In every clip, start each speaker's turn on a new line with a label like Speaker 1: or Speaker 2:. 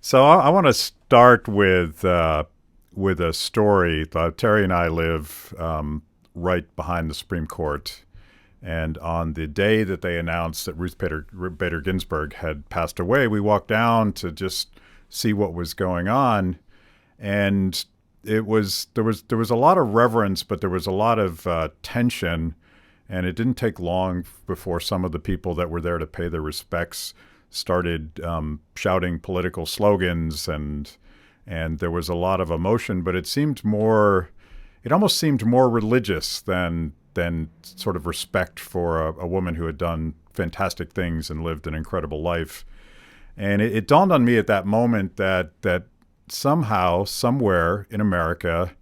Speaker 1: So I want to start with a story. Terry and I live right behind the Supreme Court, and on the day that they announced that Ruth Bader Ginsburg had passed away, we walked down to just see what was going on, and there was a lot of reverence, but there was a lot of tension, and it didn't take long before some of the people that were there to pay their respects started shouting political slogans, and there was a lot of emotion, but it almost seemed more religious than sort of respect for a woman who had done fantastic things and lived an incredible life. And it dawned on me at that moment that somehow, somewhere in America,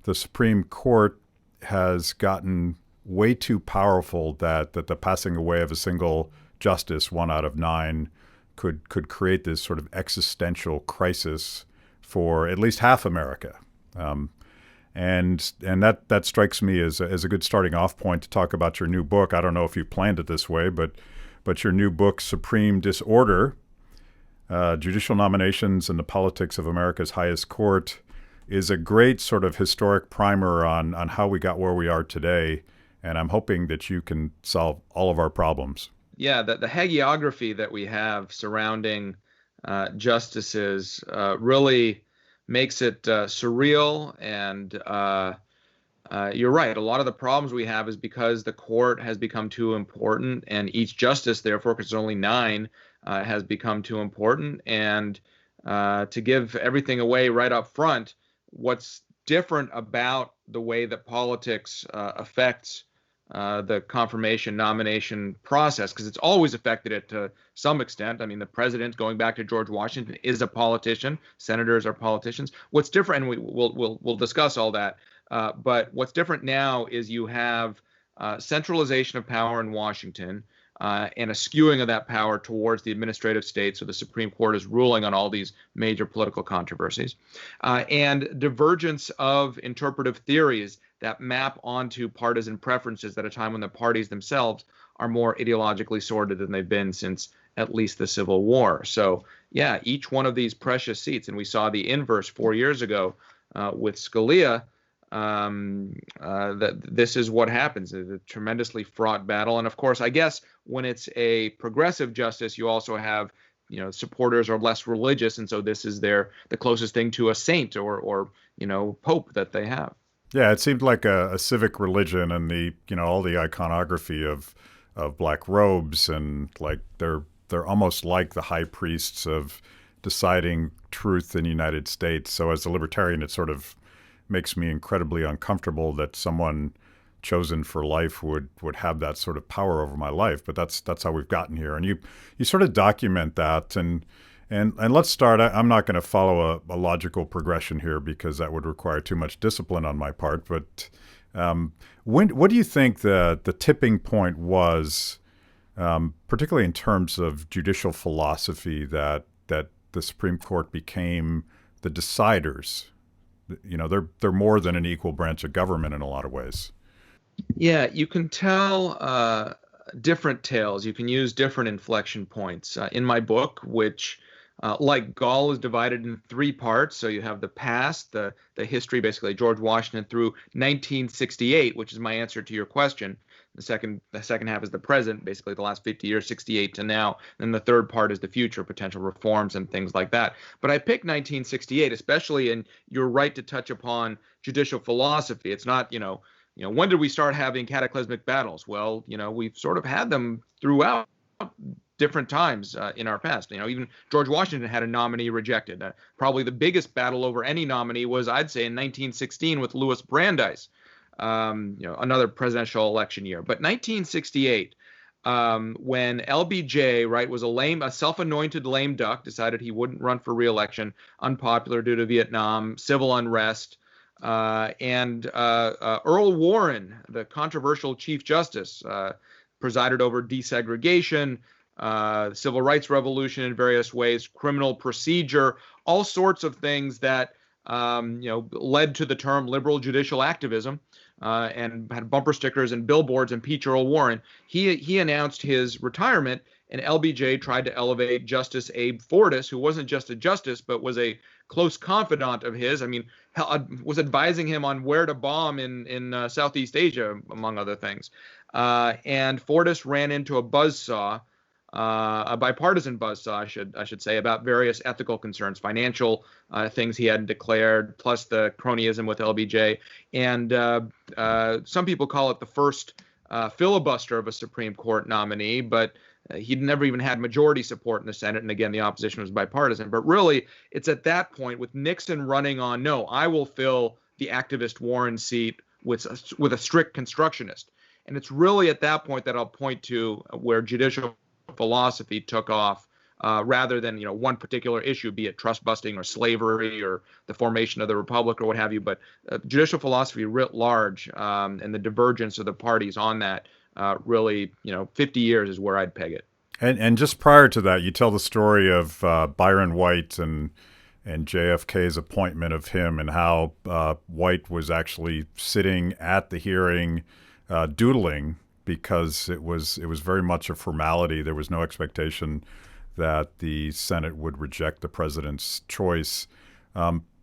Speaker 1: the Supreme Court has gotten way too powerful that the passing away of a single justice, 1 out of 9, could create this sort of existential crisis for at least half America. And that strikes me as a good starting off point to talk about your new book. I don't know if you planned it this way, but your new book, Supreme Disorder, Judicial Nominations and the Politics of America's Highest Court, is a great sort of historic primer on how we got where we are today. And I'm hoping that you can solve all of our problems.
Speaker 2: Yeah, the hagiography that we have surrounding justices really makes it surreal. And you're right. A lot of the problems we have is because the court has become too important, and each justice, therefore, because there's only 9, has become too important. And to give everything away right up front, what's different about the way that politics affects the confirmation nomination process, because it's always affected it to some extent. I mean, the president, going back to George Washington, is a politician. Senators are politicians. What's different, and we'll discuss all that. But what's different now is you have centralization of power in Washington, and a skewing of that power towards the administrative state. So the Supreme Court is ruling on all these major political controversies, and divergence of interpretive theories that map onto partisan preferences at a time when the parties themselves are more ideologically sorted than they've been since at least the Civil War. So, yeah, each one of these precious seats, and we saw the inverse 4 years ago with Scalia. That this is what happens. It's a tremendously fraught battle. And of course, I guess when it's a progressive justice, you also have, supporters are less religious, and so this is the closest thing to a saint or pope that they have.
Speaker 1: Yeah, it seemed like a civic religion, and all the iconography of black robes, and like they're almost like the high priests of deciding truth in the United States. So as a libertarian, it sort of makes me incredibly uncomfortable that someone chosen for life would have that sort of power over my life. But that's how we've gotten here, and you sort of document that. And let's start. I'm not going to follow a logical progression here because that would require too much discipline on my part. But what do you think the tipping point was, particularly in terms of judicial philosophy, that the Supreme Court became the deciders? They're more than an equal branch of government in a lot of ways.
Speaker 2: Yeah, you can tell different tales. You can use different inflection points. In my book, which, like Gaul, is divided in 3 parts. So you have the past, the history, basically George Washington through 1968, which is my answer to your question. The second half is the present, basically the last 50 years, 68 to now. Then the third part is the future, potential reforms and things like that. But I picked 1968, especially, and you're right to touch upon judicial philosophy. It's not, when did we start having cataclysmic battles? Well, we've sort of had them throughout different times in our past. Even George Washington had a nominee rejected. Probably the biggest battle over any nominee was, I'd say, in 1916 with Louis Brandeis. Another presidential election year. But 1968, when LBJ, right, was a self-anointed lame duck, decided he wouldn't run for re-election, unpopular due to Vietnam, civil unrest, and Earl Warren, the controversial Chief Justice, presided over desegregation, civil rights revolution in various ways, criminal procedure, all sorts of things that led to the term liberal judicial activism, and had bumper stickers and billboards, impeach Earl Warren. He announced his retirement, and LBJ tried to elevate Justice Abe Fortas, who wasn't just a justice, but was a close confidant of his. I mean, was advising him on where to bomb in Southeast Asia, among other things. And Fortas ran into a buzzsaw, a bipartisan buzzsaw, I should say, about various ethical concerns, financial things he hadn't declared, plus the cronyism with LBJ. And some people call it the first filibuster of a Supreme Court nominee, but he'd never even had majority support in the Senate. And again, the opposition was bipartisan. But really, it's at that point with Nixon running on, no, I will fill the activist Warren seat with a strict constructionist. And it's really at that point that I'll point to where judicial philosophy took off, rather than one particular issue, be it trust busting or slavery or the formation of the republic or what have you. But judicial philosophy writ large, and the divergence of the parties on that, really 50 years is where I'd peg it.
Speaker 1: And just prior to that, you tell the story of Byron White and JFK's appointment of him, and how White was actually sitting at the hearing, doodling, because it was very much a formality. There was no expectation that the Senate would reject the president's choice.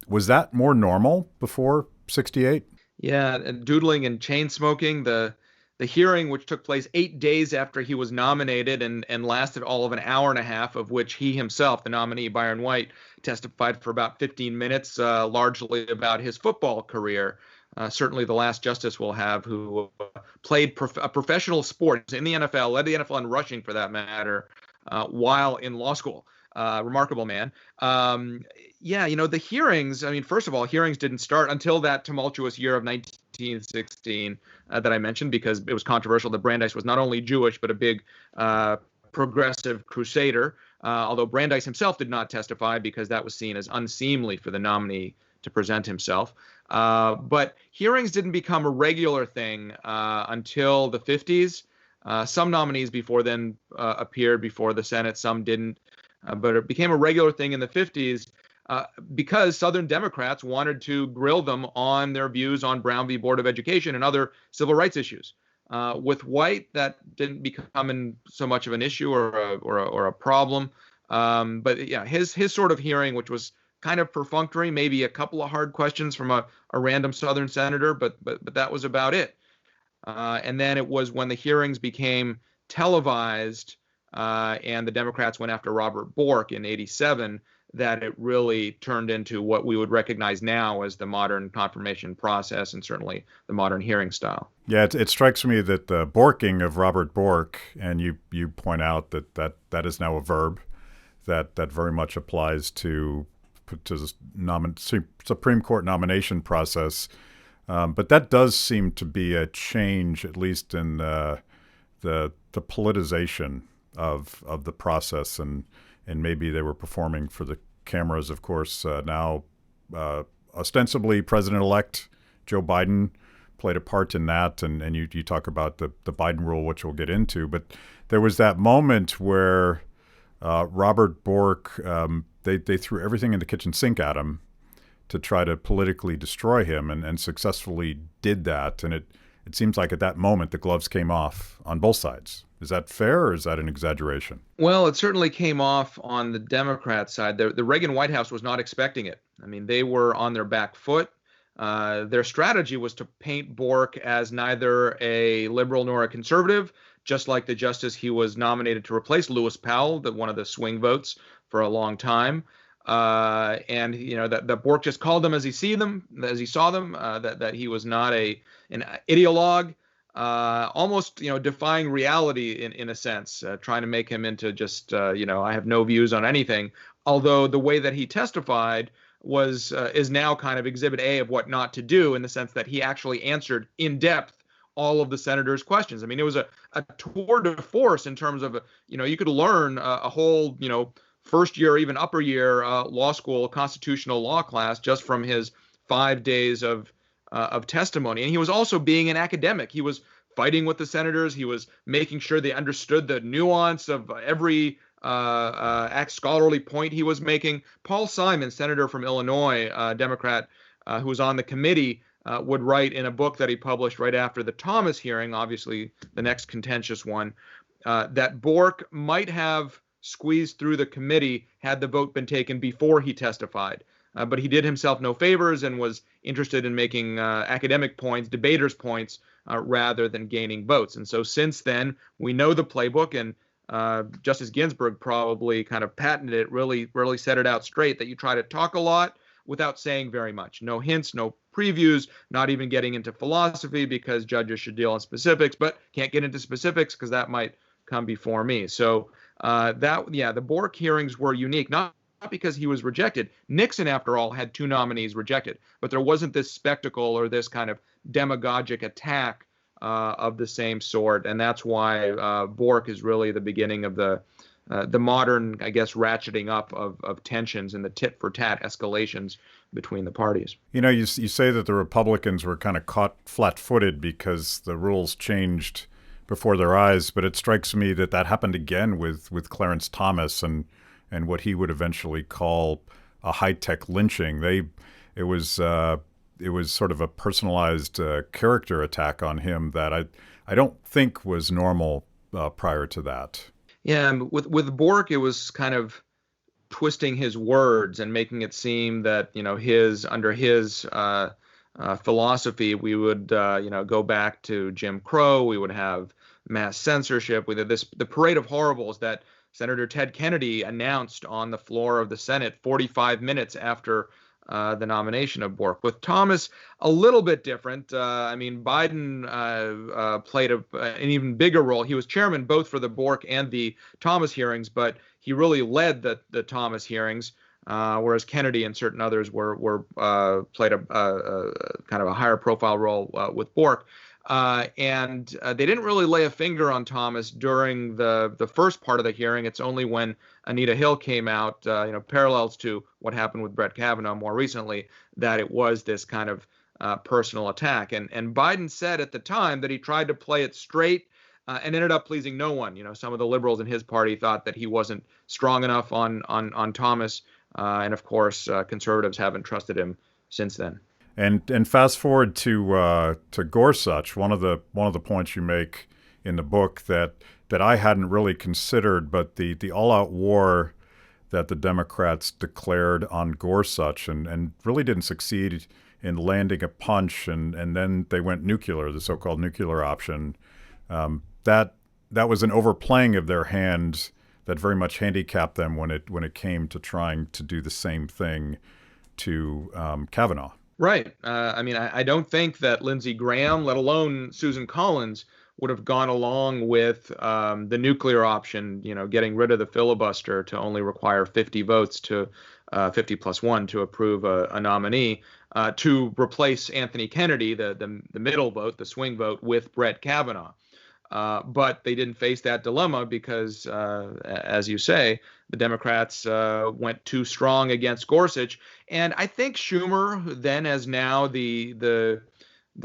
Speaker 1: Was that more normal before '68?
Speaker 2: Yeah, and doodling and chain smoking. The hearing, which took place 8 days after he was nominated and lasted all of an hour and a half, of which he himself, the nominee Byron White, testified for about 15 minutes, largely about his football career. Certainly the last justice we'll have who played a professional sport in the NFL, led the NFL in rushing for that matter, while in law school. Remarkable man. The hearings, I mean, first of all, hearings didn't start until that tumultuous year of 1916 that I mentioned, because it was controversial that Brandeis was not only Jewish, but a big progressive crusader, although Brandeis himself did not testify because that was seen as unseemly for the nominee to present himself. But hearings didn't become a regular thing until the 50s. Some nominees before then appeared before the Senate, some didn't. But it became a regular thing in the 50s because Southern Democrats wanted to grill them on their views on Brown v. Board of Education and other civil rights issues. With White, that didn't become so much of an issue or a problem. But yeah, his sort of hearing, which was kind of perfunctory, maybe a couple of hard questions from a random Southern senator, but that was about it. And then it was when the hearings became televised, and the Democrats went after Robert Bork in '87, that it really turned into what we would recognize now as the modern confirmation process, and certainly the modern hearing style.
Speaker 1: Yeah, it strikes me that the Borking of Robert Bork, and you point out that is now a verb, that very much applies to the Supreme Court nomination process. But that does seem to be a change, at least in the politicization of the process, and maybe they were performing for the cameras. Of course, now ostensibly President-elect Joe Biden played a part in that, and you talk about the Biden rule, which we'll get into. But there was that moment where Robert Bork, they threw everything in the kitchen sink at him to try to politically destroy him, and successfully did that. And it seems like at that moment the gloves came off on both sides. Is that fair, or is that an exaggeration?
Speaker 2: Well, it certainly came off on the Democrat side. The Reagan White House was not expecting it. I mean, they were on their back foot. Their strategy was to paint Bork as neither a liberal nor a conservative, just like the justice he was nominated to replace, Lewis Powell, one of the swing votes for a long time. And that Bork just called them as he saw them, that he was not an ideologue, almost defying reality in a sense, trying to make him into just I have no views on anything. Although the way that he testified is now kind of exhibit A of what not to do, in the sense that he actually answered in depth all of the senators' questions. I mean, it was a tour de force in terms of you could learn a whole first year, even upper year law school constitutional law class just from his 5 days of testimony. And he was also being an academic. He was fighting with the senators. He was making sure they understood the nuance of every scholarly point he was making. Paul Simon, senator from Illinois, Democrat, who was on the committee, would write in a book that he published right after the Thomas hearing, obviously the next contentious one, that Bork might have squeezed through the committee had the vote been taken before he testified. But he did himself no favors and was interested in making academic points, debaters' points, rather than gaining votes. And so since then, we know the playbook, and Justice Ginsburg probably kind of patented it, really set it out straight, that you try to talk a lot without saying very much. No hints, no previews, not even getting into philosophy, because judges should deal in specifics, but can't get into specifics because that might come before me. So the Bork hearings were unique, not because he was rejected. Nixon, after all, had 2 nominees rejected, but there wasn't this spectacle or this kind of demagogic attack of the same sort, and that's why Bork is really the beginning of the modern, I guess, ratcheting up of tensions and the tit for tat escalations between the parties.
Speaker 1: You say that the Republicans were kind of caught flat-footed because the rules changed before their eyes, but it strikes me that happened again with Clarence Thomas and what he would eventually call a high-tech lynching. It was sort of a personalized character attack on him that I don't think was normal prior to that.
Speaker 2: Yeah, with Bork, it was kind of twisting his words and making it seem that under his philosophy, we would go back to Jim Crow. We would have mass censorship. The parade of horribles that Senator Ted Kennedy announced on the floor of the Senate 45 minutes after the nomination of Bork. With Thomas, a little bit different. Biden played an even bigger role. He was chairman both for the Bork and the Thomas hearings, but he really led the Thomas hearings, whereas Kennedy and certain others were played a kind of a higher profile role with Bork. And they didn't really lay a finger on Thomas during the first part of the hearing. It's only when Anita Hill came out, parallels to what happened with Brett Kavanaugh more recently, that it was this kind of personal attack. And Biden said at the time that he tried to play it straight and ended up pleasing no one. Some of the liberals in his party thought that he wasn't strong enough on Thomas. And of course, conservatives haven't trusted him since then.
Speaker 1: And fast forward to Gorsuch. One of the points you make in the book that I hadn't really considered, but the all-out war that the Democrats declared on Gorsuch and really didn't succeed in landing a punch, and then they went nuclear, the so-called nuclear option. That was an overplaying of their hand that very much handicapped them when it came to trying to do the same thing to Kavanaugh.
Speaker 2: Right. I don't think that Lindsey Graham, let alone Susan Collins, would have gone along with the nuclear option, getting rid of the filibuster to only require 50 votes to 50 plus 1 to approve a nominee, to replace Anthony Kennedy, the middle vote, the swing vote, with Brett Kavanaugh. But they didn't face that dilemma because, as you say, the Democrats went too strong against Gorsuch. And I think Schumer, then as now the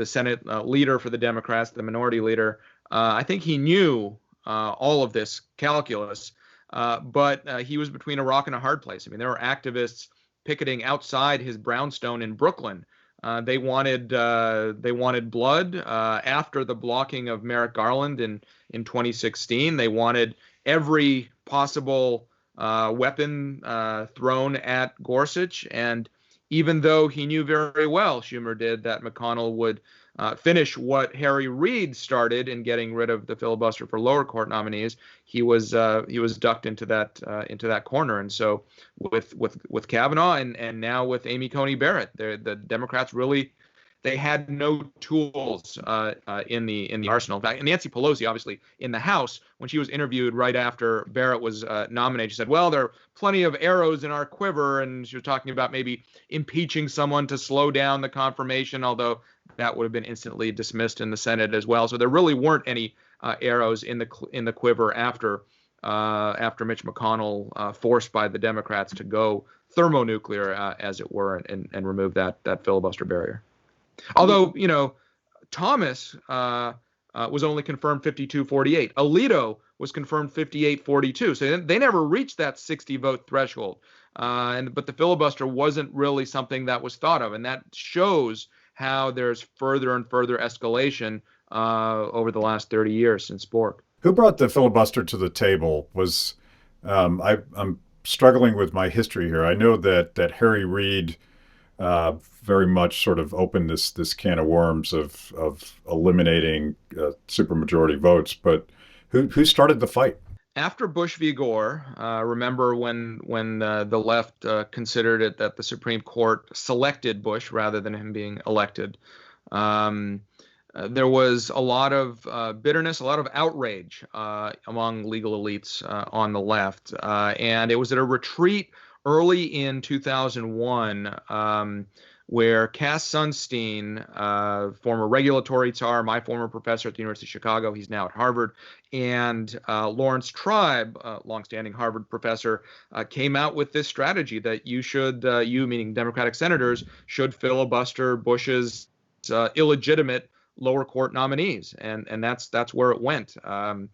Speaker 2: Senate leader for the Democrats, the minority leader, I think he knew all of this calculus, but he was between a rock and a hard place. There were activists picketing outside his brownstone in Brooklyn. They wanted blood after the blocking of Merrick Garland in 2016. They wanted every possible weapon thrown at Gorsuch. And even though he knew very well, Schumer did, that McConnell would finish what Harry Reid started in getting rid of the filibuster for lower court nominees, he was ducked into that corner. And so with Kavanaugh and now with Amy Coney Barrett, the Democrats really, they had no tools in the arsenal. In fact, and Nancy Pelosi, obviously, in the House, when she was interviewed right after Barrett was nominated, she said, well, there are plenty of arrows in our quiver. And she was talking about maybe impeaching someone to slow down the confirmation, although that would have been instantly dismissed in the Senate as well. So there really weren't any arrows in the quiver after Mitch McConnell forced by the Democrats to go thermonuclear, as it were, and remove that filibuster barrier. Although, Thomas was only confirmed 52-48. Alito was confirmed 58-42. So they never reached that 60 vote threshold. But the filibuster wasn't really something that was thought of. And that shows how there's further and further escalation over the last 30 years since Bork.
Speaker 1: Who brought the filibuster to the table? I'm struggling with my history here. I know that Harry Reid very much sort of opened this can of worms of eliminating supermajority votes. But who started the fight?
Speaker 2: After Bush v. Gore, remember when the left considered it that the Supreme Court selected Bush rather than him being elected. There was a lot of bitterness, a lot of outrage among legal elites on the left. And it was at a retreat early in 2001 where Cass Sunstein, former regulatory czar, my former professor at the University of Chicago, he's now at Harvard, and Lawrence Tribe, longstanding Harvard professor, came out with this strategy that you meaning Democratic senators, should filibuster Bush's illegitimate lower court nominees, and that's where it went. From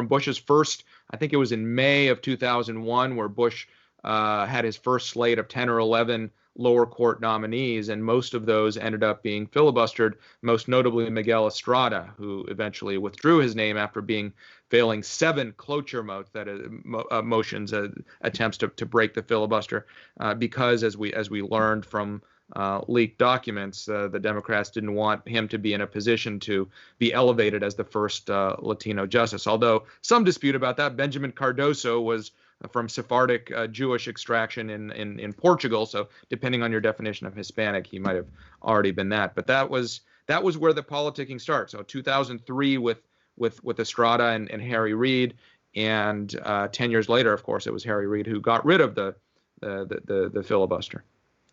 Speaker 2: Bush's first, I think it was in May of 2001, where Bush had his first slate of 10 or 11 lower court nominees, and most of those ended up being filibustered, most notably Miguel Estrada, who eventually withdrew his name after failing 7 cloture motions, attempts to break the filibuster, because as we learned from leaked documents, the Democrats didn't want him to be in a position to be elevated as the first Latino justice. Although some dispute about that. Benjamin Cardoso was from Sephardic Jewish extraction in Portugal, so depending on your definition of Hispanic, he might have already been that. But that was where the politicking starts. So 2003 with Estrada and Harry Reid, and 10 years later, of course, it was Harry Reid who got rid of the filibuster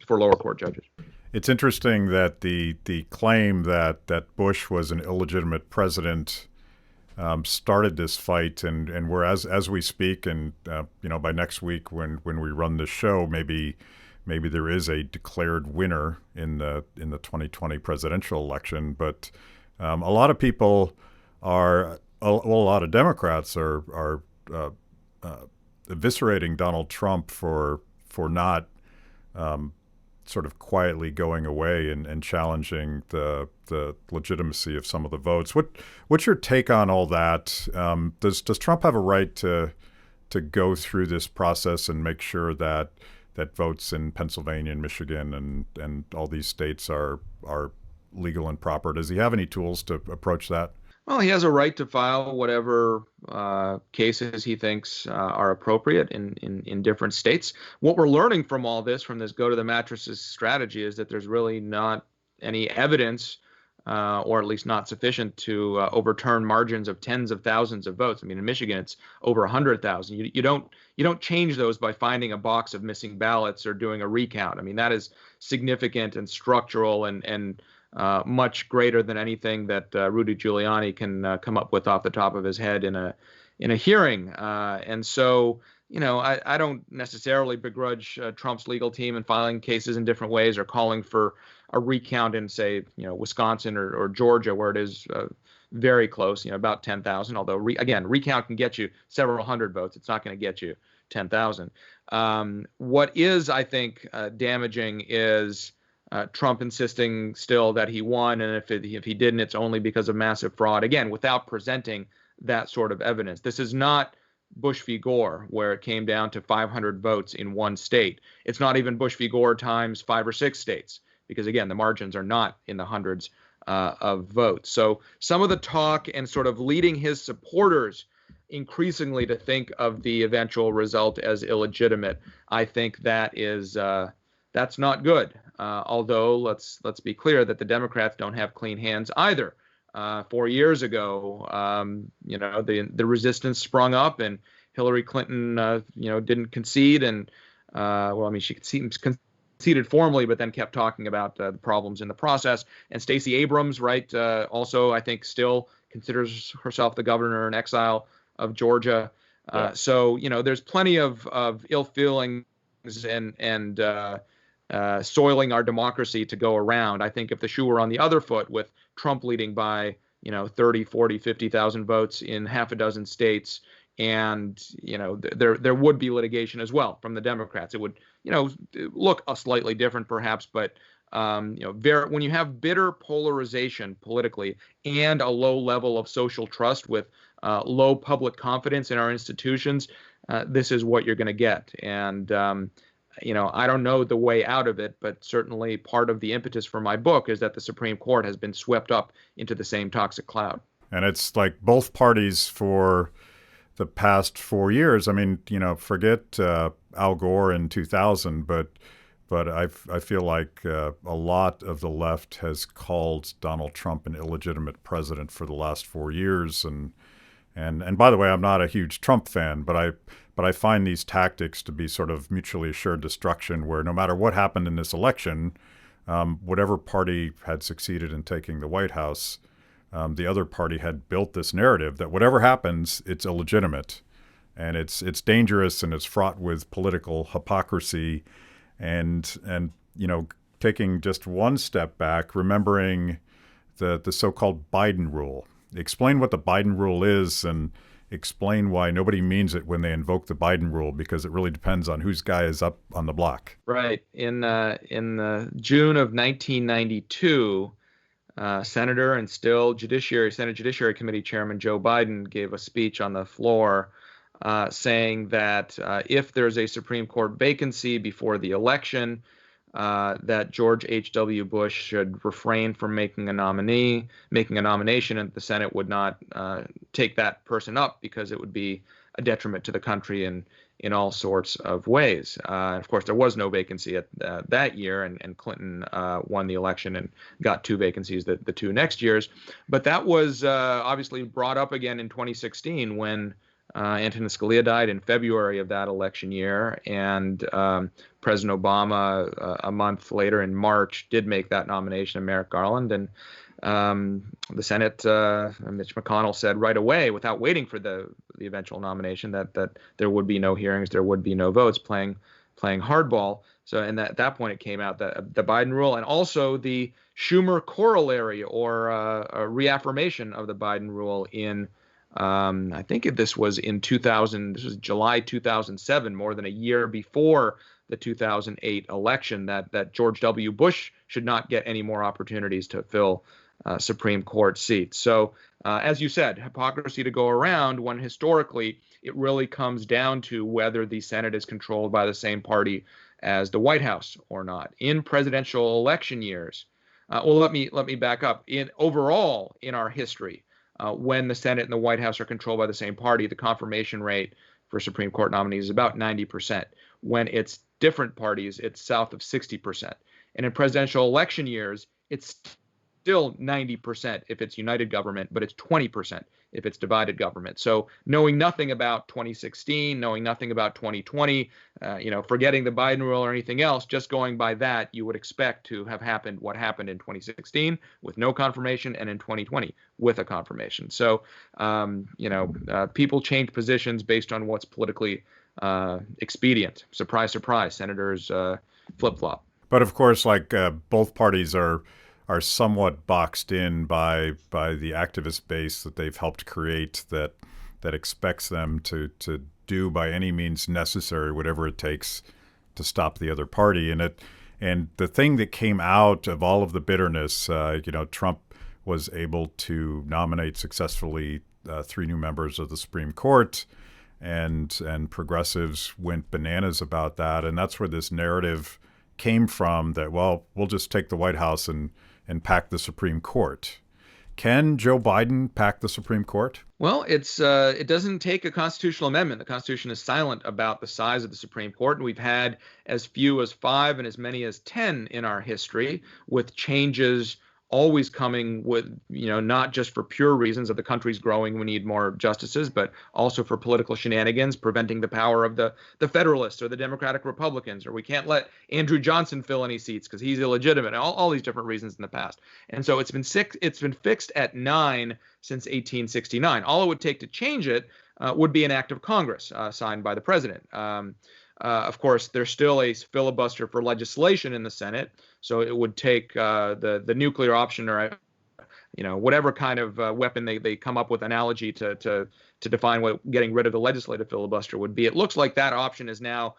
Speaker 2: for lower court judges.
Speaker 1: It's interesting that the claim that Bush was an illegitimate president started this fight, and we're as we speak, and by next week when we run this show, maybe there is a declared winner in the 2020 presidential election. But a lot of people a lot of Democrats are eviscerating Donald Trump for not sort of quietly going away and challenging the legitimacy of some of the votes. What's your take on all that? Does Trump have a right to go through this process and make sure that votes in Pennsylvania and Michigan and all these states are legal and proper? Does he have any tools to approach that?
Speaker 2: Well, he has a right to file whatever cases he thinks are appropriate in different states. What we're learning from all this, from this go to the mattresses strategy, is that there's really not any evidence, or at least not sufficient, to overturn margins of tens of thousands of votes. I mean, in Michigan, it's over 100,000. You don't change those by finding a box of missing ballots or doing a recount. I mean, that is significant and structural and much greater than anything that Rudy Giuliani can come up with off the top of his head in a hearing. And so, I don't necessarily begrudge Trump's legal team in filing cases in different ways or calling for a recount in, say, Wisconsin or Georgia, where it is very close, about 10,000. Although, recount can get you several hundred votes. It's not going to get you 10,000. What is, I think, damaging is Trump insisting still that he won, and if he didn't, it's only because of massive fraud. Again, without presenting that sort of evidence. This is not Bush v. Gore, where it came down to 500 votes in one state. It's not even Bush v. Gore times 5 or 6 states, because again, the margins are not in the hundreds of votes. So some of the talk and sort of leading his supporters increasingly to think of the eventual result as illegitimate, I think that's not good. Although let's be clear that the Democrats don't have clean hands either. 4 years ago, the resistance sprung up, and Hillary Clinton, didn't concede, and she conceded formally, but then kept talking about the problems in the process. And Stacey Abrams, right, also I think still considers herself the governor in exile of Georgia. Yeah. So there's plenty of ill feelings and soiling our democracy to go around. I think if the shoe were on the other foot, with Trump leading by 30, 40, 50,000 votes in half a dozen states. And, there would be litigation as well from the Democrats. It would, look a slightly different perhaps, but, when you have bitter polarization politically and a low level of social trust with low public confidence in our institutions, this is what you're going to get. And, I don't know the way out of it, but certainly part of the impetus for my book is that the Supreme Court has been swept up into the same toxic cloud.
Speaker 1: And it's like both parties for the past 4 years. I mean, forget Al Gore in 2000, but I feel like a lot of the left has called Donald Trump an illegitimate president for the last 4 years. And by the way, I'm not a huge Trump fan, but I find these tactics to be sort of mutually assured destruction, where no matter what happened in this election, whatever party had succeeded in taking the White House, the other party had built this narrative that whatever happens, it's illegitimate, and it's dangerous, and it's fraught with political hypocrisy, and taking just one step back, remembering the so-called Biden rule. Explain what the Biden rule is, and explain why nobody means it when they invoke the Biden rule, because it really depends on whose guy is up on the block.
Speaker 2: Right. In June of 1992. Senator and still Senate Judiciary Committee Chairman Joe Biden gave a speech on the floor saying that if there's a Supreme Court vacancy before the election, that George H.W. Bush should refrain from making a nomination, and the Senate would not take that person up because it would be a detriment to the country in all sorts of ways. Of course, there was no vacancy at that year, and Clinton won the election and got two vacancies the two next years. But that was obviously brought up again in 2016 when Antonin Scalia died in February of that election year, and President Obama a month later in March did make that nomination of Merrick Garland, and the Senate, Mitch McConnell said right away, without waiting for the eventual nomination, that there would be no hearings, there would be no votes, playing hardball. So, and at that point, it came out that the Biden rule, and also the Schumer corollary, or a reaffirmation of the Biden rule in, I think this was in 2000. This was July 2007, more than a year before the 2008 election, that George W. Bush should not get any more opportunities to fill Supreme Court seats. So, as you said, hypocrisy to go around, when historically it really comes down to whether the Senate is controlled by the same party as the White House or not. In presidential election years, let me back up. Overall in our history, when the Senate and the White House are controlled by the same party, the confirmation rate for Supreme Court nominees is about 90%. When it's different parties, it's south of 60%. And in presidential election years, it's still 90% if it's united government, but it's 20% if it's divided government. So knowing nothing about 2016, knowing nothing about 2020, forgetting the Biden rule or anything else, just going by that, you would expect to have happened what happened in 2016 with no confirmation, and in 2020 with a confirmation. So, people change positions based on what's politically expedient. Surprise, surprise, senators flip-flop.
Speaker 1: But of course, both parties are somewhat boxed in by the activist base that they've helped create, that expects them to do by any means necessary whatever it takes to stop the other party. And the thing that came out of all of the bitterness, Trump was able to nominate successfully 3 new members of the Supreme Court, and progressives went bananas about that. And that's where this narrative came from, that, well, we'll just take the White House and pack the Supreme Court. Can Joe Biden pack the Supreme Court?
Speaker 2: Well, it doesn't take a constitutional amendment. The Constitution is silent about the size of the Supreme Court, and we've had as few as 5 and as many as 10 in our history, with changes always coming with, not just for pure reasons of the country's growing, we need more justices, but also for political shenanigans, preventing the power of the Federalists or the Democratic Republicans, or we can't let Andrew Johnson fill any seats because he's illegitimate, all these different reasons in the past. And so it's been fixed at 9 since 1869. All it would take to change it would be an act of Congress signed by the president. Of course, there's still a filibuster for legislation in the Senate, so it would take the nuclear option, or whatever kind of weapon they come up with analogy to define what getting rid of the legislative filibuster would be. It looks like that option is now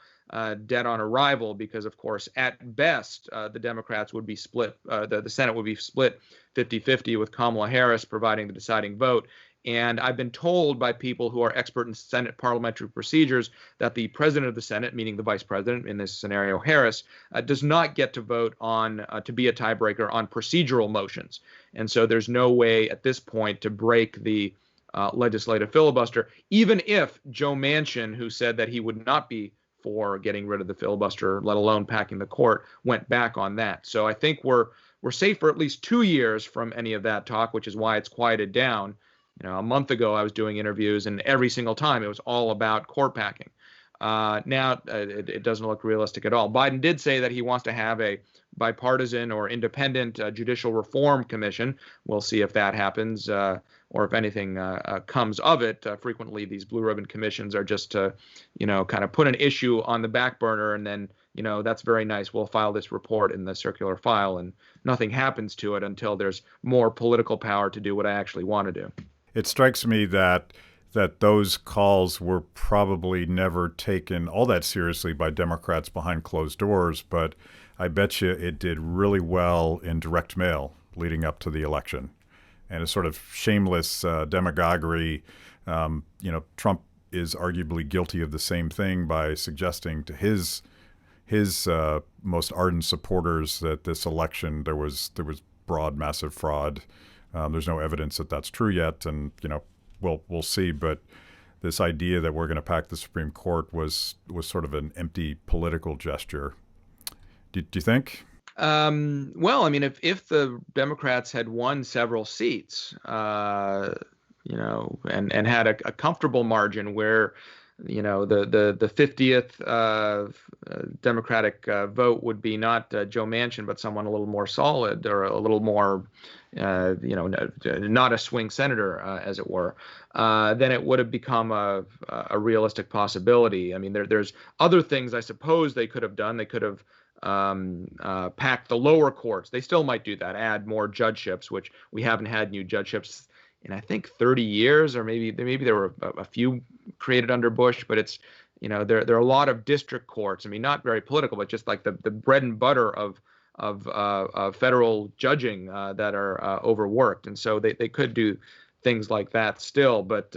Speaker 2: dead on arrival because, of course, at best, the Democrats would be split. The Senate would be split 50-50 with Kamala Harris providing the deciding vote. And I've been told by people who are expert in Senate parliamentary procedures that the president of the Senate, meaning the vice president in this scenario, Harris, does not get to vote on to be a tiebreaker on procedural motions. And so there's no way at this point to break the legislative filibuster, even if Joe Manchin, who said that he would not be for getting rid of the filibuster, let alone packing the court, went back on that. So I think we're safe for at least 2 years from any of that talk, which is why it's quieted down. A month ago, I was doing interviews, and every single time it was all about court packing. Now it doesn't look realistic at all. Biden did say that he wants to have a bipartisan or independent judicial reform commission. We'll see if that happens or if anything comes of it. Frequently, these blue ribbon commissions are just to, kind of put an issue on the back burner, and then, that's very nice. We'll file this report in the circular file, and nothing happens to it until there's more political power to do what I actually want to do.
Speaker 1: It strikes me that those calls were probably never taken all that seriously by Democrats behind closed doors, but I bet you it did really well in direct mail leading up to the election. And a sort of shameless demagoguery. Trump is arguably guilty of the same thing by suggesting to his most ardent supporters that this election there was broad, massive fraud. There's no evidence that that's true yet, and we'll see. But this idea that we're going to pack the Supreme Court was sort of an empty political gesture. Do you think?
Speaker 2: Well, I mean, if the Democrats had won several seats, and had a comfortable margin where, the 50th Democratic vote would be not Joe Manchin, but someone a little more solid or a little more, not a swing senator, as it were, then it would have become a realistic possibility. I mean, there's other things I suppose they could have done. They could have packed the lower courts. They still might do that, add more judgeships, which we haven't had new judgeships in, I think, 30 years, or maybe there were a few created under Bush, but it's, there are a lot of district courts. I mean, not very political, but just like the bread and butter of federal judging that are overworked. And so they could do things like that still. But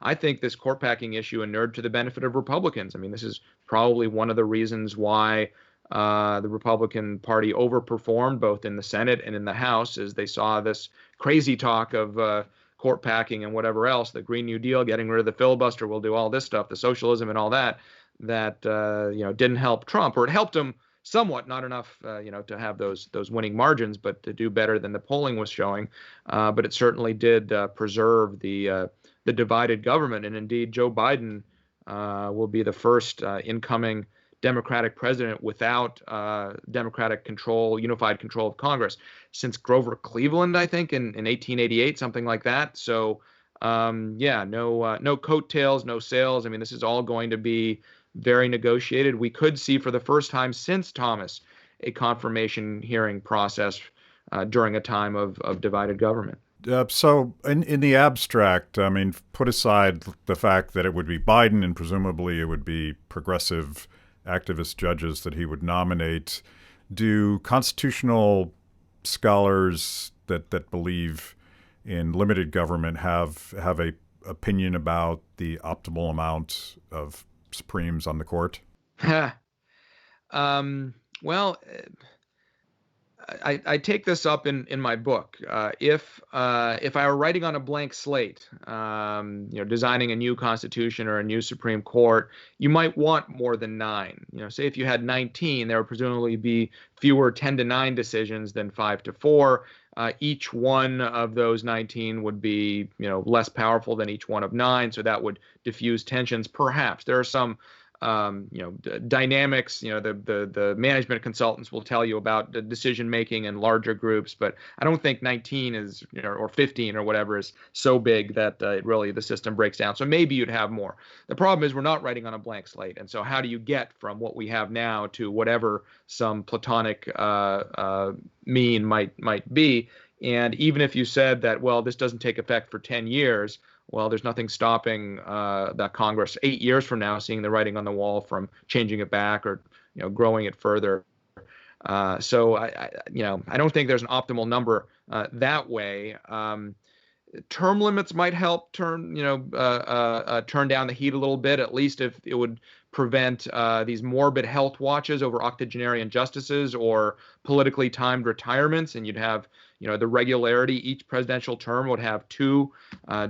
Speaker 2: I think this court packing issue inured to the benefit of Republicans. I mean, this is probably one of the reasons why the Republican Party overperformed both in the Senate and in the House, as they saw this crazy talk of court packing and whatever else, the Green New Deal, getting rid of the filibuster, we'll do all this stuff, the socialism and all that didn't help Trump, or it helped him somewhat, not enough, to have those winning margins, but to do better than the polling was showing. But it certainly did preserve the divided government, and indeed, Joe Biden will be the first incoming Democratic president without Democratic control, unified control of Congress since Grover Cleveland, I think, in 1888, something like that. So, no coattails, no sales. I mean, this is all going to be very negotiated. We could see for the first time since Thomas a confirmation hearing process during a time of divided government.
Speaker 1: So in the abstract, I mean, put aside the fact that it would be Biden and presumably it would be progressive activist judges that he would nominate, do constitutional scholars that believe in limited government have a opinion about the optimal amount of Supremes on the court?
Speaker 2: Well, I take this up in my book. If I were writing on a blank slate, designing a new constitution or a new Supreme Court, you might want more than 9. Say if you had 19, there would presumably be fewer 10-9 decisions than 5-4. Each one of those 19 would be, less powerful than each one of 9, so that would diffuse tensions. Perhaps there are some dynamics, the management consultants will tell you about the decision making in larger groups, but I don't think 19 is, or 15 or whatever is so big that the system breaks down. So maybe you'd have more. The problem is we're not writing on a blank slate. And so how do you get from what we have now to whatever some platonic mean might be? And even if you said that, well, this doesn't take effect for 10 years, well, there's nothing stopping that Congress 8 years from now seeing the writing on the wall from changing it back or growing it further. So I don't think there's an optimal number that way. Term limits might help turn down the heat a little bit, at least if it would prevent these morbid health watches over octogenarian justices or politically timed retirements, and you'd have the regularity. Each presidential term would have two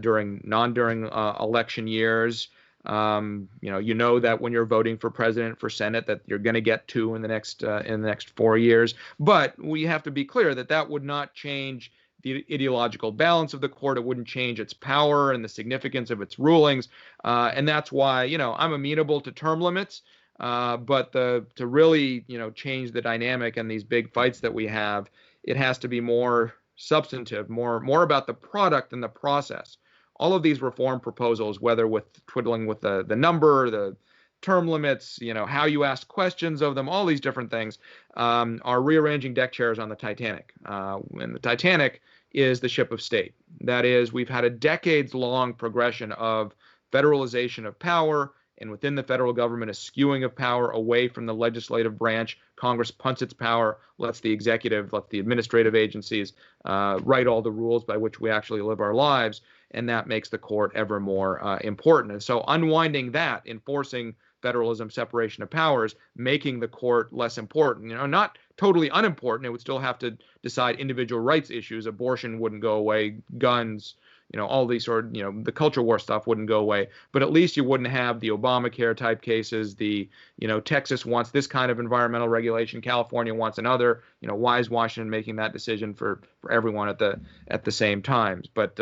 Speaker 2: during election years. That when you're voting for president, for Senate, that you're going to get two in the next 4 years. But we have to be clear that that would not change the ideological balance of the court. It wouldn't change its power and the significance of its rulings. And that's why, I'm amenable to term limits. But to really, change the dynamic and these big fights that we have, it has to be more substantive, more about the product than the process. All of these reform proposals, whether with twiddling with the number, the term limits, how you ask questions of them, all these different things are rearranging deck chairs on the Titanic. And the Titanic is the ship of state. That is, we've had a decades-long progression of federalization of power, and within the federal government, a skewing of power away from the legislative branch. Congress punts its power, lets the administrative agencies write all the rules by which we actually live our lives, and that makes the court ever more important. And so unwinding that, enforcing federalism, separation of powers, making the court less important, not totally unimportant. It would still have to decide individual rights issues. Abortion wouldn't go away, guns, all these the culture war stuff wouldn't go away, but at least you wouldn't have the Obamacare type cases. Texas wants this kind of environmental regulation, California wants another. Why is Washington making that decision for everyone at the same times? But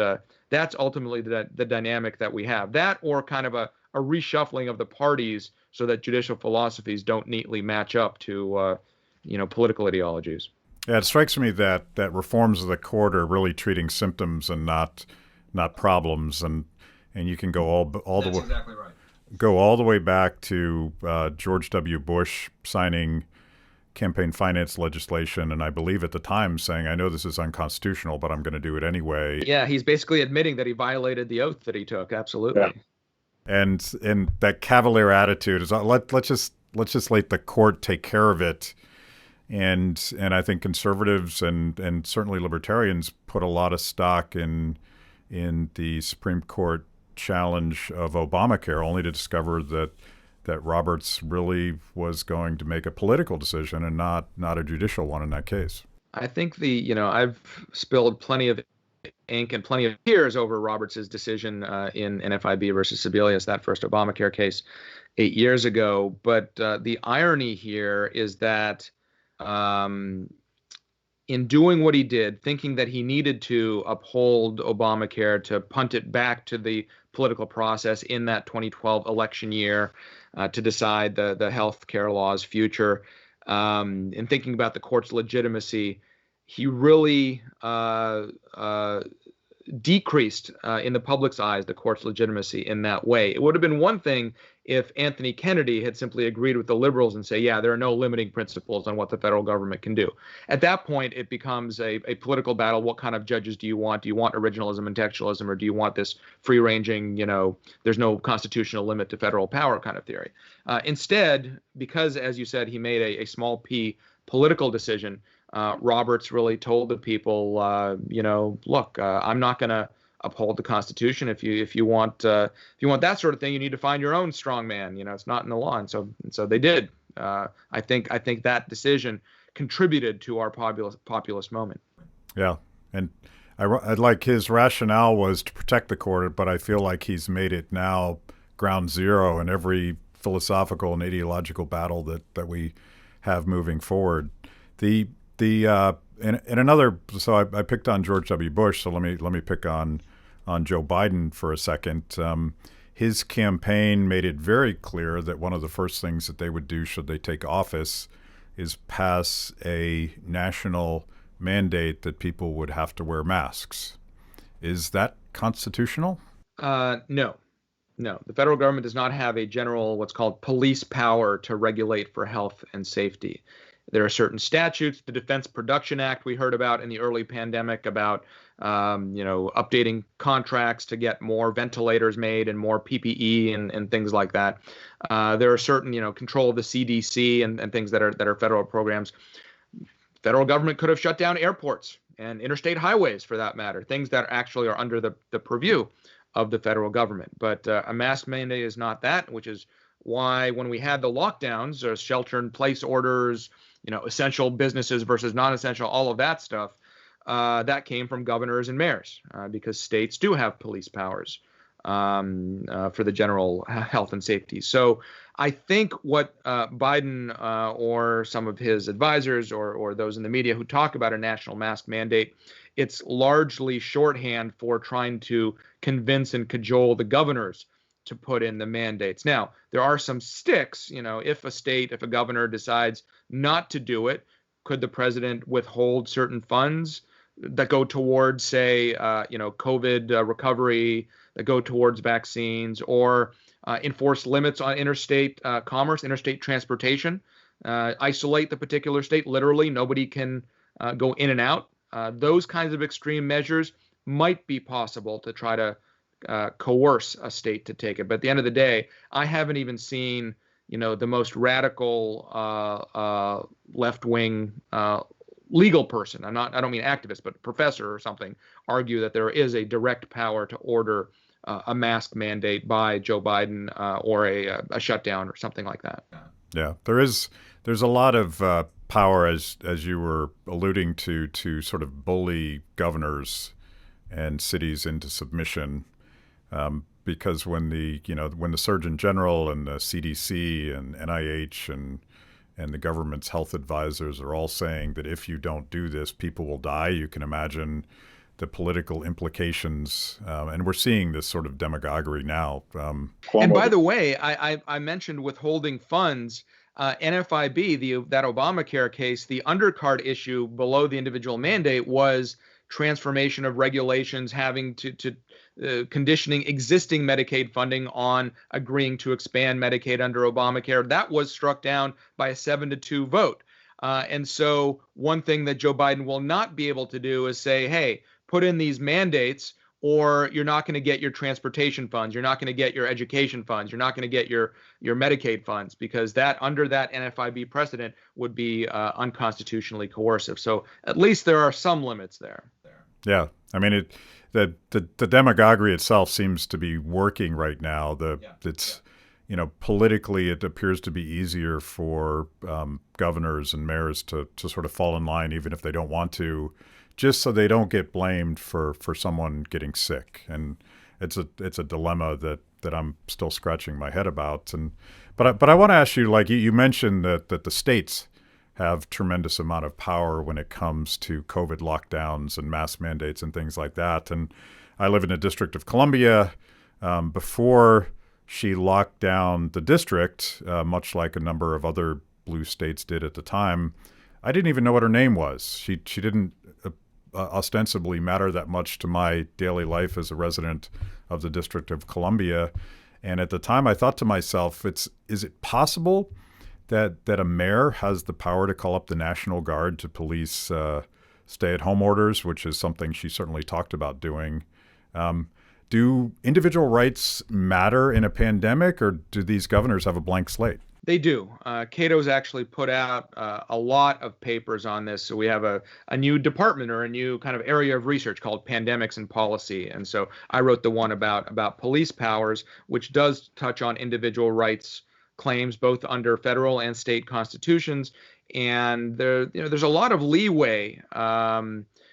Speaker 2: that's ultimately the dynamic that we have. That, or kind of a reshuffling of the parties so that judicial philosophies don't neatly match up to political ideologies.
Speaker 1: Yeah, it strikes me that reforms of the court are really treating symptoms and not problems, and you can go all
Speaker 2: That's
Speaker 1: the way
Speaker 2: exactly right.
Speaker 1: Go all the way back to George W. Bush signing campaign finance legislation, and I believe at the time saying, "I know this is unconstitutional, but I'm going to do it anyway."
Speaker 2: Yeah, he's basically admitting that he violated the oath that he took. Absolutely. Yeah.
Speaker 1: And that cavalier attitude is let's just let the court take care of it. And I think conservatives and certainly libertarians put a lot of stock in the Supreme Court challenge of Obamacare, only to discover that Roberts really was going to make a political decision and not a judicial one in that case.
Speaker 2: I think I've spilled plenty of ink and plenty of tears over Roberts' decision in NFIB versus Sebelius, that first Obamacare case 8 years ago. But the irony here is that in doing what he did, thinking that he needed to uphold Obamacare, to punt it back to the political process in that 2012 election year to decide the health care law's future, and thinking about the court's legitimacy, he really decreased in the public's eyes the court's legitimacy in that way. It would have been one thing if Anthony Kennedy had simply agreed with the liberals and say, yeah, there are no limiting principles on what the federal government can do. At that point, it becomes a political battle. What kind of judges do you want? Do you want originalism and textualism, or do you want this free-ranging, there's no constitutional limit to federal power kind of theory? Instead, because, as you said, he made a small p political decision, Roberts really told the people, look, I'm not going to uphold the Constitution. If you want that sort of thing, you need to find your own strong man. It's not in the law, and so they did. I think that decision contributed to our populist moment.
Speaker 1: Yeah, and I'd like his rationale was to protect the court, but I feel like he's made it now ground zero in every philosophical and ideological battle that we have moving forward. I picked on George W. Bush, so let me pick on Joe Biden for a second. His campaign made it very clear that one of the first things that they would do should they take office is pass a national mandate that people would have to wear masks. Is that constitutional?
Speaker 2: No. The federal government does not have a general, what's called police power to regulate for health and safety. There are certain statutes, the Defense Production Act we heard about in the early pandemic about, updating contracts to get more ventilators made and more PPE and things like that. There are certain, control of the CDC and things that are federal programs. Federal government could have shut down airports and interstate highways, for that matter, things that actually are under the purview of the federal government. But a mask mandate is not that, which is why when we had the lockdowns, or shelter-in-place orders, essential businesses versus non-essential, all of that stuff, that came from governors and mayors, because states do have police powers for the general health and safety. So I think what Biden or some of his advisors or those in the media who talk about a national mask mandate, it's largely shorthand for trying to convince and cajole the governors to put in the mandates. Now, there are some sticks. If a governor decides not to do it, could the president withhold certain funds that go towards, say, COVID recovery, that go towards vaccines, or enforce limits on interstate commerce, interstate transportation, isolate the particular state? Literally, nobody can go in and out. Those kinds of extreme measures might be possible to try to coerce a state to take it. But at the end of the day, I haven't even seen, the most radical left-wing legal person, I don't mean activist, but professor or something, argue that there is a direct power to order a mask mandate by Joe Biden or a shutdown or something like that.
Speaker 1: Yeah, there's a lot of power, as you were alluding to sort of bully governors and cities into submission, because when the Surgeon General and the CDC and NIH and the government's health advisors are all saying that if you don't do this, people will die, you can imagine the political implications, and we're seeing this sort of demagoguery now.
Speaker 2: And by the way, I mentioned withholding funds. NFIB, that Obamacare case, the undercard issue below the individual mandate was transformation of regulations having to conditioning existing Medicaid funding on agreeing to expand Medicaid under Obamacare. That was struck down by a 7-2 vote. And so one thing that Joe Biden will not be able to do is say, hey, put in these mandates, or you're not going to get your transportation funds, you're not going to get your education funds, you're not going to get your Medicaid funds, because that under that NFIB precedent would be unconstitutionally coercive. So at least there are some limits there.
Speaker 1: Yeah, I mean, the demagoguery itself seems to be working right now. Politically, it appears to be easier for governors and mayors to sort of fall in line, even if they don't want to, just so they don't get blamed for someone getting sick. And it's a dilemma that I'm still scratching my head about. But I want to ask you, like you mentioned that the states have tremendous amount of power when it comes to COVID lockdowns and mask mandates and things like that. And I live in the District of Columbia. Before she locked down the district, much like a number of other blue states did at the time, I didn't even know what her name was. She didn't ostensibly matter that much to my daily life as a resident of the District of Columbia. And at the time, I thought to myself, is it possible that a mayor has the power to call up the National Guard to police stay-at-home orders, which is something she certainly talked about doing? Do individual rights matter in a pandemic, or do these governors have a blank slate?
Speaker 2: They do. Cato's actually put out a lot of papers on this. So we have a new department, or a new kind of area of research called Pandemics and Policy. And so I wrote the one about police powers, which does touch on individual rights claims, both under federal and state constitutions. And there's a lot of leeway.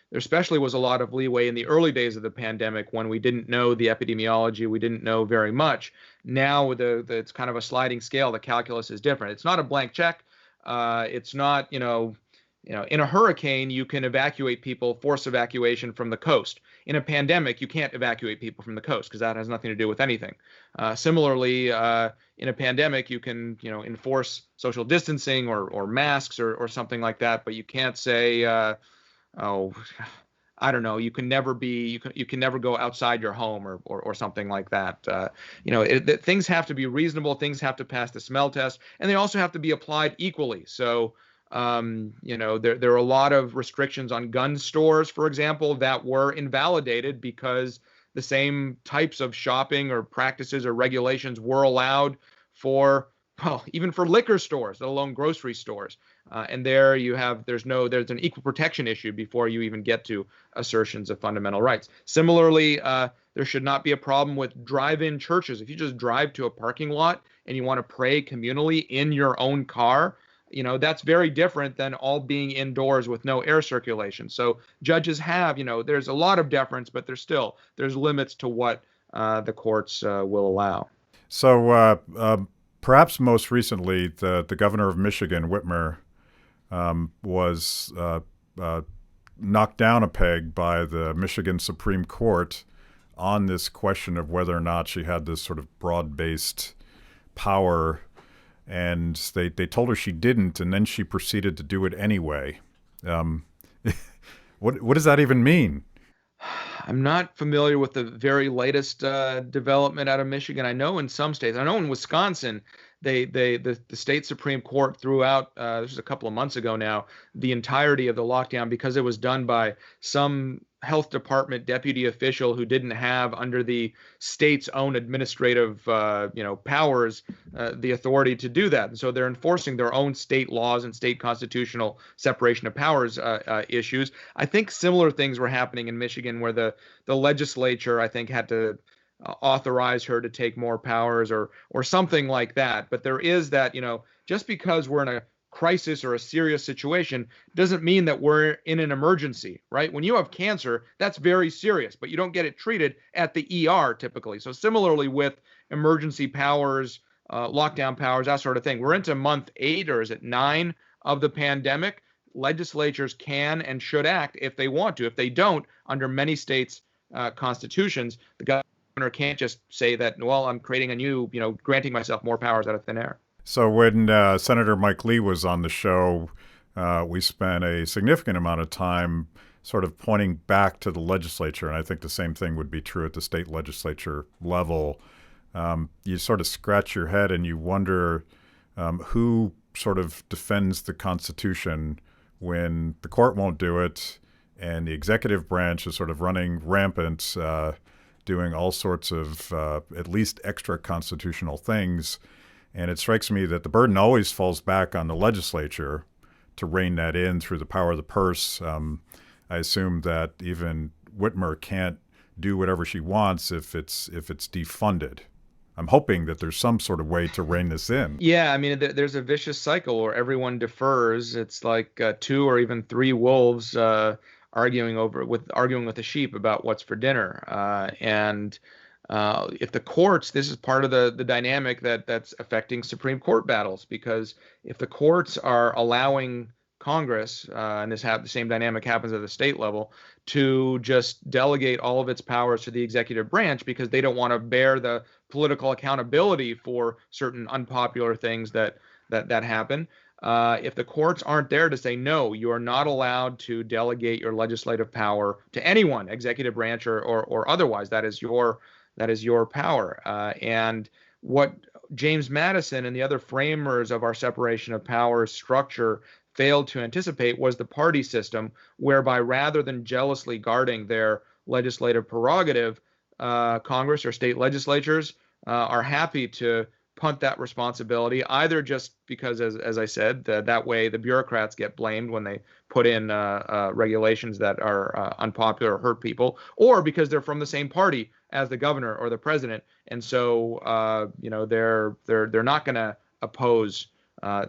Speaker 2: There especially was a lot of leeway in the early days of the pandemic when we didn't know the epidemiology, we didn't know very much. Now it's kind of a sliding scale. The calculus is different. It's not a blank check. It's not, in a hurricane, you can evacuate people, force evacuation from the coast. In a pandemic, you can't evacuate people from the coast because that has nothing to do with anything. Similarly, in a pandemic, you can, enforce social distancing or masks or something like that, but you can't say, I don't know, you can never go outside your home or something like that. Things have to be reasonable, things have to pass the smell test, and they also have to be applied equally. So There are a lot of restrictions on gun stores, for example, that were invalidated because the same types of shopping or practices or regulations were allowed for, well, even for liquor stores, let alone grocery stores. And there you have, there's an equal protection issue before you even get to assertions of fundamental rights. Similarly, there should not be a problem with drive-in churches. If you just drive to a parking lot and you want to pray communally in your own car, that's very different than all being indoors with no air circulation. So judges have, there's a lot of deference, but there's limits to what the courts will allow.
Speaker 1: So perhaps most recently, the governor of Michigan, Whitmer, was knocked down a peg by the Michigan Supreme Court on this question of whether or not she had this sort of broad-based power. And they told her she didn't, and then she proceeded to do it anyway. What does that even mean?
Speaker 2: I'm not familiar with the very latest development out of Michigan. I know in some states, I know in Wisconsin, the state Supreme Court threw out, this was a couple of months ago now, the entirety of the lockdown because it was done by some health department deputy official who didn't have, under the state's own administrative powers, the authority to do that. And so they're enforcing their own state laws and state constitutional separation of powers issues. I think similar things were happening in Michigan, where the legislature, I think, had to authorize her to take more powers or something like that. But there is that, just because we're in a crisis or a serious situation doesn't mean that we're in an emergency, right? When you have cancer, that's very serious, but you don't get it treated at the ER typically. So similarly with emergency powers, lockdown powers, that sort of thing. We're into month 8, or is it 9, of the pandemic. Legislatures can and should act if they want to. If they don't, under many states' constitutions, the governor can't just say that, well, I'm creating a new, granting myself more powers out of thin air.
Speaker 1: So when Senator Mike Lee was on the show, we spent a significant amount of time sort of pointing back to the legislature, and I think the same thing would be true at the state legislature level. You sort of scratch your head and you wonder who sort of defends the Constitution when the court won't do it and the executive branch is sort of running rampant, doing all sorts of at least extra constitutional things. And it strikes me that the burden always falls back on the legislature to rein that in through the power of the purse. I assume that even Whitmer can't do whatever she wants if it's defunded. I'm hoping that there's some sort of way to rein this in.
Speaker 2: Yeah, I mean, there's a vicious cycle where everyone defers. It's like 2 or even 3 wolves arguing with the sheep about what's for dinner. If the courts, this is part of the dynamic that's affecting Supreme Court battles, because if the courts are allowing Congress, and the same dynamic happens at the state level, to just delegate all of its powers to the executive branch because they don't want to bear the political accountability for certain unpopular things that happen. If the courts aren't there to say, no, you are not allowed to delegate your legislative power to anyone, executive branch or otherwise, that is your power. And what James Madison and the other framers of our separation of powers structure failed to anticipate was the party system, whereby rather than jealously guarding their legislative prerogative, Congress or state legislatures are happy to punt that responsibility, either just because, as I said, that way the bureaucrats get blamed when they put in regulations that are unpopular or hurt people, or because they're from the same party as the governor or the president, and so they're not going to oppose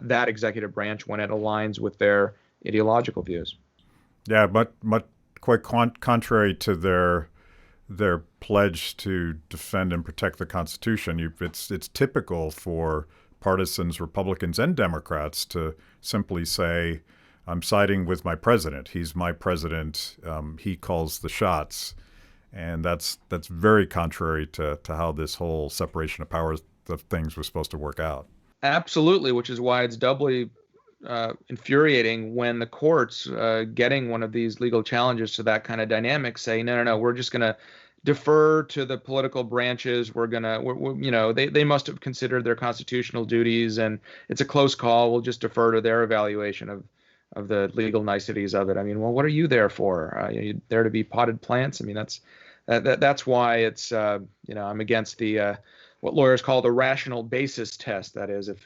Speaker 2: that executive branch when it aligns with their ideological views.
Speaker 1: Yeah, but quite contrary to their pledge to defend and protect the Constitution, it's typical for partisans, Republicans and Democrats, to simply say, I'm siding with my president. He's my president. He calls the shots. And that's very contrary to how this whole separation of powers of things was supposed to work out.
Speaker 2: Absolutely, which is why it's doubly infuriating when the courts, getting one of these legal challenges to that kind of dynamic, say, no, we're just going to defer to the political branches. They must have considered their constitutional duties, and it's a close call. We'll just defer to their evaluation of the legal niceties of it. I mean, well, what are you there for? You there to be potted plants? I mean, that's why it's I'm against the what lawyers call the rational basis test. That is, if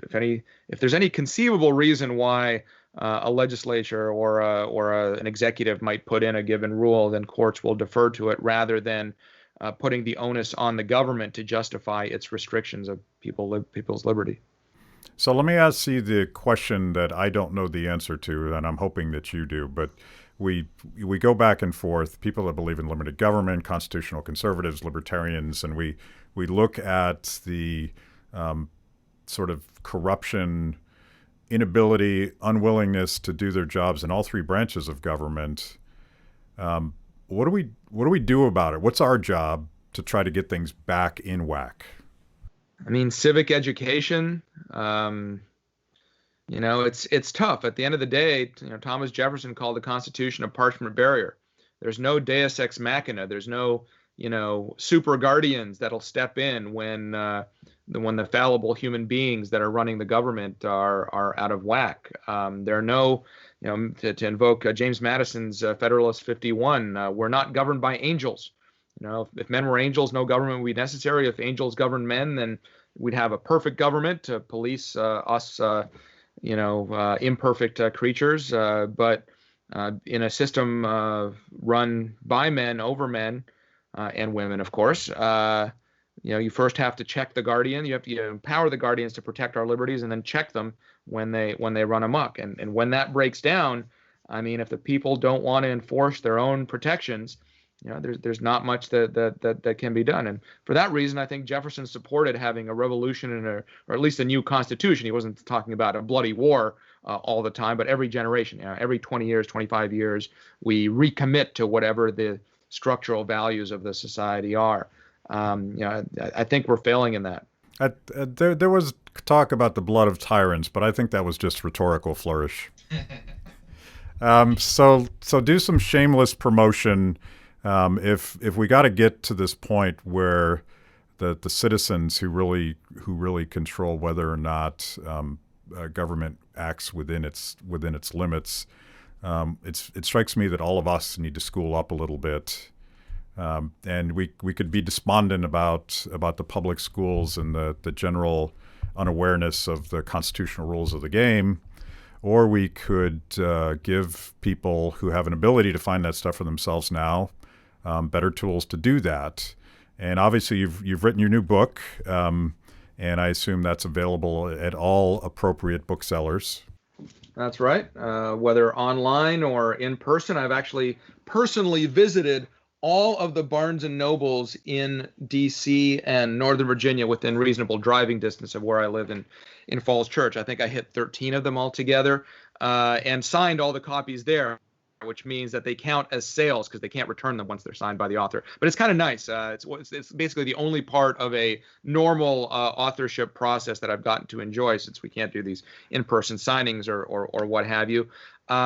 Speaker 2: there's any conceivable reason why a legislature or an executive might put in a given rule, then courts will defer to it rather than putting the onus on the government to justify its restrictions of people's liberty.
Speaker 1: So let me ask you the question that I don't know the answer to, and I'm hoping that you do. But we go back and forth. People that believe in limited government, constitutional conservatives, libertarians, and we look at the sort of corruption, inability, unwillingness to do their jobs in all three branches of government. What do we do about it? What's our job to try to get things back in whack?
Speaker 2: I mean, civic education. It's tough. At the end of the day, Thomas Jefferson called the Constitution a parchment barrier. There's no Deus ex machina. There's no super guardians that'll step in when the fallible human beings that are running the government are out of whack. There are no, to invoke James Madison's Federalist 51, we're not governed by angels. If men were angels, no government would be necessary. If angels governed men, then we'd have a perfect government to police us, imperfect creatures. But in a system run by men, over men, and women, of course, you first have to check the guardian. You have to empower the guardians to protect our liberties, and then check them when they run amok. And when that breaks down, I mean, if the people don't want to enforce their own protections, there's not much that can be done. And for that reason, I think Jefferson supported having a revolution or at least a new constitution. He wasn't talking about a bloody war all the time, but every generation, every 20 years, 25 years, we recommit to whatever the structural values of the society are. I think we're failing in that.
Speaker 1: There was talk about the blood of tyrants, but I think that was just rhetorical flourish. So do some shameless promotion. If we got to get to this point where the citizens who really control whether or not government acts within its limits, it strikes me that all of us need to school up a little bit, and we could be despondent about the public schools and the general unawareness of the constitutional rules of the game. Or we could give people who have an ability to find that stuff for themselves now better tools to do that. And obviously, you've written your new book, and I assume that's available at all appropriate booksellers.
Speaker 2: That's right. Whether online or in person, I've actually personally visited all of the Barnes and Nobles in D.C. and Northern Virginia within reasonable driving distance of where I live in Falls Church. I think I hit 13 of them altogether, and signed all the copies there, which means that they count as sales because they can't return them once they're signed by the author. But it's kind of nice. It's basically the only part of a normal authorship process that I've gotten to enjoy, since we can't do these in-person signings or what have you. If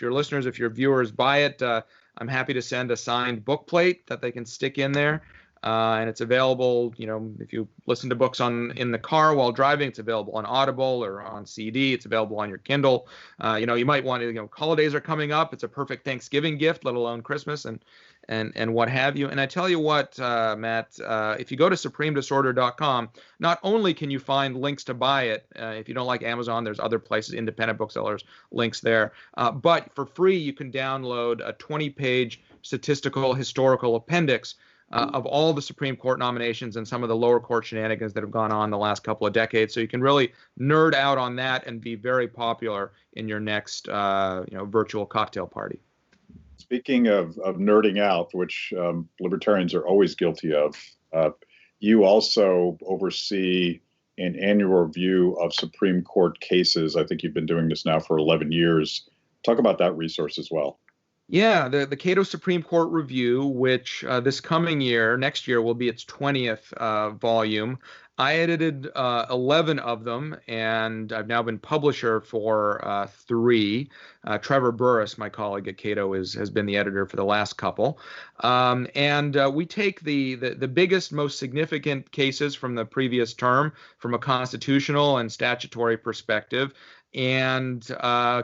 Speaker 2: your listeners, if your viewers buy it, I'm happy to send a signed book plate that they can stick in there. And it's available, if you listen to books in the car while driving, it's available on Audible or on CD. It's available on your Kindle. You might want to, holidays are coming up. It's a perfect Thanksgiving gift, let alone Christmas and what have you. And I tell you what, Matt, if you go to supremedisorder.com, not only can you find links to buy it, if you don't like Amazon, there's other places, independent booksellers, links there. But for free, you can download a 20-page statistical historical appendix of all the Supreme Court nominations and some of the lower court shenanigans that have gone on the last couple of decades. So you can really nerd out on that and be very popular in your next virtual cocktail party.
Speaker 3: Speaking of nerding out, which libertarians are always guilty of, you also oversee an annual review of Supreme Court cases. I think you've been doing this now for 11 years. Talk about that resource as well.
Speaker 2: Yeah, the Cato Supreme Court Review, which this coming year, next year, will be its 20th volume. I edited 11 of them, and I've now been publisher for 3. Trevor Burrus, my colleague at Cato, has been the editor for the last couple. And we take the biggest, most significant cases from the previous term from a constitutional and statutory perspective, and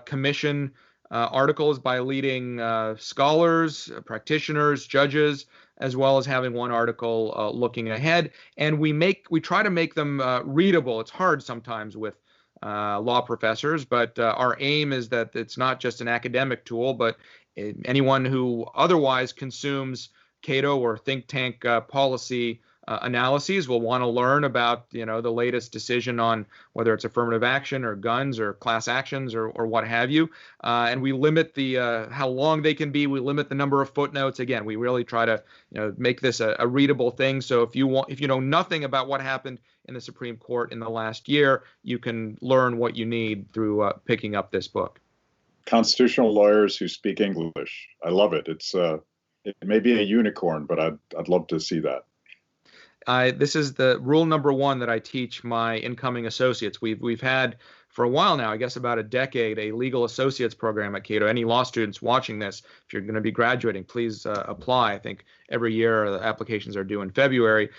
Speaker 2: commission articles by leading scholars, practitioners, judges, as well as having one article looking ahead. And we try to make them readable. It's hard sometimes with law professors, but our aim is that it's not just an academic tool, but anyone who otherwise consumes Cato or think tank policy analyses will want to learn about, the latest decision on whether it's affirmative action or guns or class actions or what have you. And we limit the how long they can be. We limit the number of footnotes. Again, we really try to make this a readable thing. So if you know nothing about what happened in the Supreme Court in the last year, you can learn what you need through picking up this book.
Speaker 3: Constitutional lawyers who speak English. I love it. It may be a unicorn, but I'd love to see that.
Speaker 2: This is the rule number 1 that I teach my incoming associates. We've had for a while now, I guess about a decade, a legal associates program at Cato. Any law students watching this, if you're going to be graduating, please apply. I think every year the applications are due in February.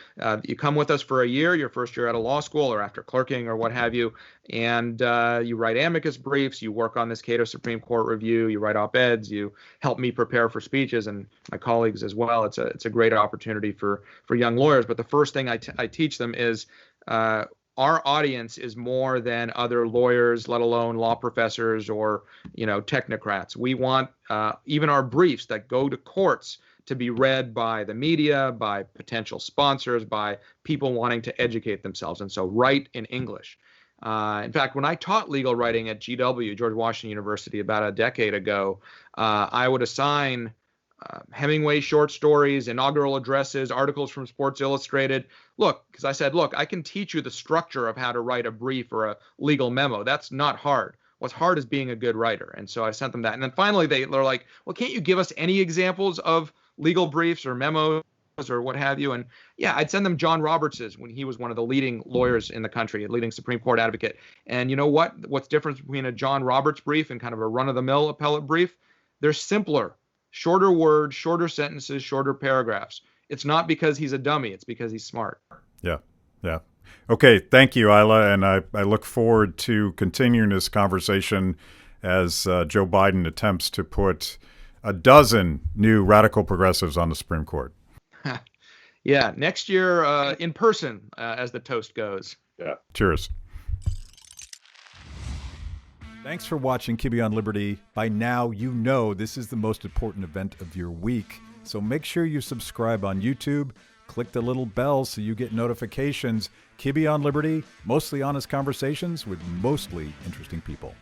Speaker 2: You come with us for a year, your first year out of law school or after clerking or what have you, and you write amicus briefs, you work on this Cato Supreme Court review, you write op-eds, you help me prepare for speeches and my colleagues as well. It's a great opportunity for young lawyers. But the first thing I teach them is our audience is more than other lawyers, let alone law professors or technocrats. We want even our briefs that go to courts to be read by the media, by potential sponsors, by people wanting to educate themselves. And so write in English. In fact, when I taught legal writing at GW, George Washington University, about a decade ago, I would assign Hemingway short stories, inaugural addresses, articles from Sports Illustrated. Because I said, I can teach you the structure of how to write a brief or a legal memo. That's not hard. What's hard is being a good writer. And so I sent them that. And then finally, they're like, well, can't you give us any examples of legal briefs or memos or what have you? And yeah, I'd send them John Roberts's when he was one of the leading lawyers in the country, a leading Supreme Court advocate. And you know what? What's the difference between a John Roberts brief and kind of a run-of-the-mill appellate brief? They're simpler. Shorter words, shorter sentences, shorter paragraphs. It's not because he's a dummy. It's because he's smart.
Speaker 1: Yeah. Okay. Thank you, Ilya. And I look forward to continuing this conversation as Joe Biden attempts to put a dozen new radical progressives on the Supreme Court.
Speaker 2: Yeah. Next year in person, as the toast goes.
Speaker 3: Yeah.
Speaker 1: Cheers. Thanks for watching Kibbe on Liberty. By now, you know this is the most important event of your week. So make sure you subscribe on YouTube. Click the little bell so you get notifications. Kibbe on Liberty, mostly honest conversations with mostly interesting people.